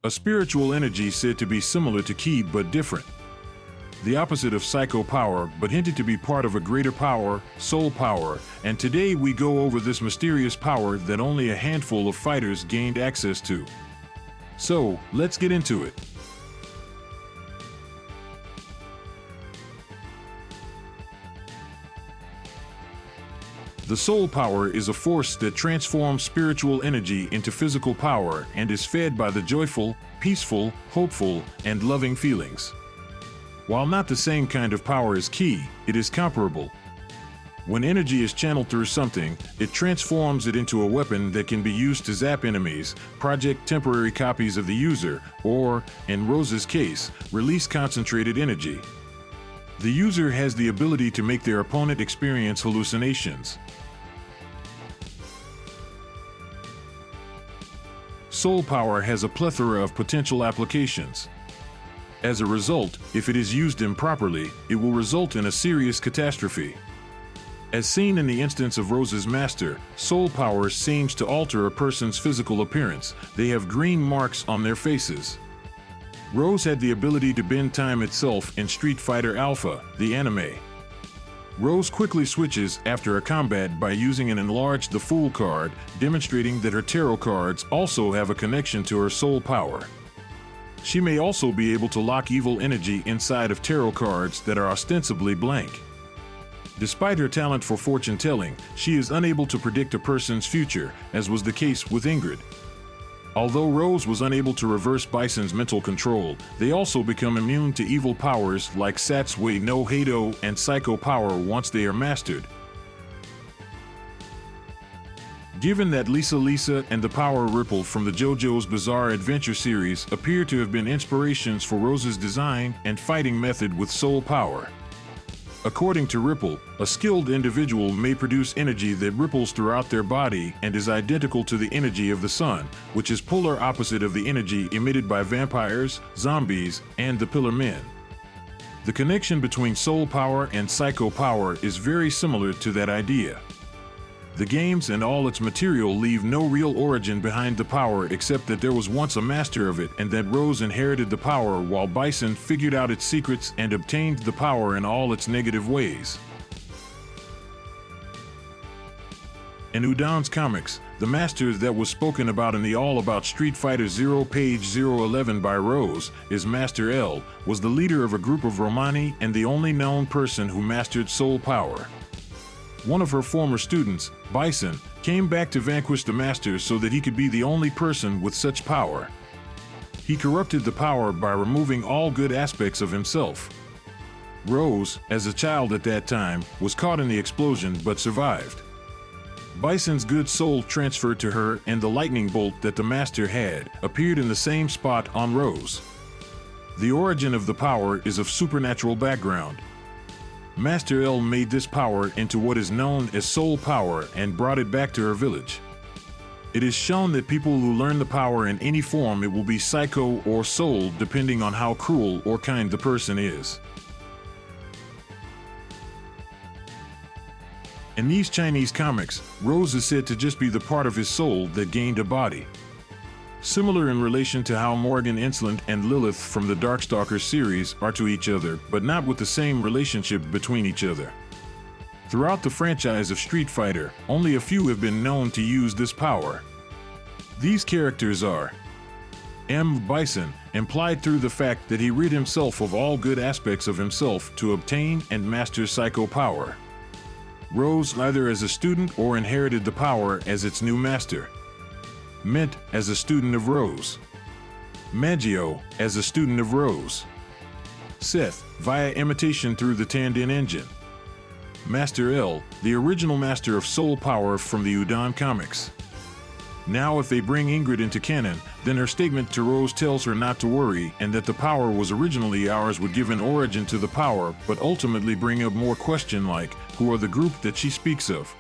A spiritual energy said to be similar to ki but different. The opposite of psycho power, but hinted to be part of a greater power, soul power, and today we go over this mysterious power that only a handful of fighters gained access to. So, let's get into it. The soul power is a force that transforms spiritual energy into physical power and is fed by the joyful, peaceful, hopeful, and loving feelings. While not the same kind of power as ki, it is comparable. When energy is channeled through something, it transforms it into a weapon that can be used to zap enemies, project temporary copies of the user, or, in Rose's case, release concentrated energy. The user has the ability to make their opponent experience hallucinations. Soul power has a plethora of potential applications. As a result, if it is used improperly, it will result in a serious catastrophe. As seen in the instance of Rose's master, soul power seems to alter a person's physical appearance. They have green marks on their faces. Rose had the ability to bend time itself in Street Fighter Alpha, the anime. Rose quickly switches after a combat by using an Enlarge the Fool card, demonstrating that her tarot cards also have a connection to her soul power. She may also be able to lock evil energy inside of tarot cards that are ostensibly blank. Despite her talent for fortune-telling, she is unable to predict a person's future, as was the case with Ingrid. Although Rose was unable to reverse Bison's mental control, they also become immune to evil powers like Satsui no Hado and Psycho power once they are mastered. Given that Lisa and the Power Ripple from the JoJo's Bizarre Adventure series appear to have been inspirations for Rose's design and fighting method with soul power. According to Ripple, a skilled individual may produce energy that ripples throughout their body and is identical to the energy of the sun, which is polar opposite of the energy emitted by vampires, zombies, and the Pillar Men. The connection between soul power and psycho power is very similar to that idea. The games and all its material leave no real origin behind the power except that there was once a master of it and that Rose inherited the power while Bison figured out its secrets and obtained the power in all its negative ways. In Udon's comics, the master that was spoken about in the All About Street Fighter 0 page 011 by Rose, is Master L, was the leader of a group of Romani and the only known person who mastered soul power. One of her former students, Bison, came back to vanquish the master so that he could be the only person with such power. He corrupted the power by removing all good aspects of himself. Rose, as a child at that time, was caught in the explosion but survived. Bison's good soul transferred to her, and the lightning bolt that the master had appeared in the same spot on Rose. The origin of the power is of supernatural background. Master L made this power into what is known as soul power and brought it back to her village. It is shown that people who learn the power in any form, it will be psycho or soul depending on how cruel or kind the person is. In these Chinese comics, Rose is said to just be the part of his soul that gained a body. Similar in relation to how Morgan Insolent and Lilith from the Darkstalkers series are to each other, but not with the same relationship between each other. Throughout the franchise of Street Fighter, only a few have been known to use this power. These characters are M. Bison, implied through the fact that he rid himself of all good aspects of himself to obtain and master psycho power. Rose, either as a student or inherited the power as its new master. Mint, as a student of Rose. Maggio, as a student of Rose. Seth, via imitation through the Tandin engine. Master L, the original master of soul power from the Udon comics. Now if they bring Ingrid into canon, then her statement to Rose tells her not to worry and that the power was originally ours would give an origin to the power but ultimately bring up more question like, who are the group that she speaks of?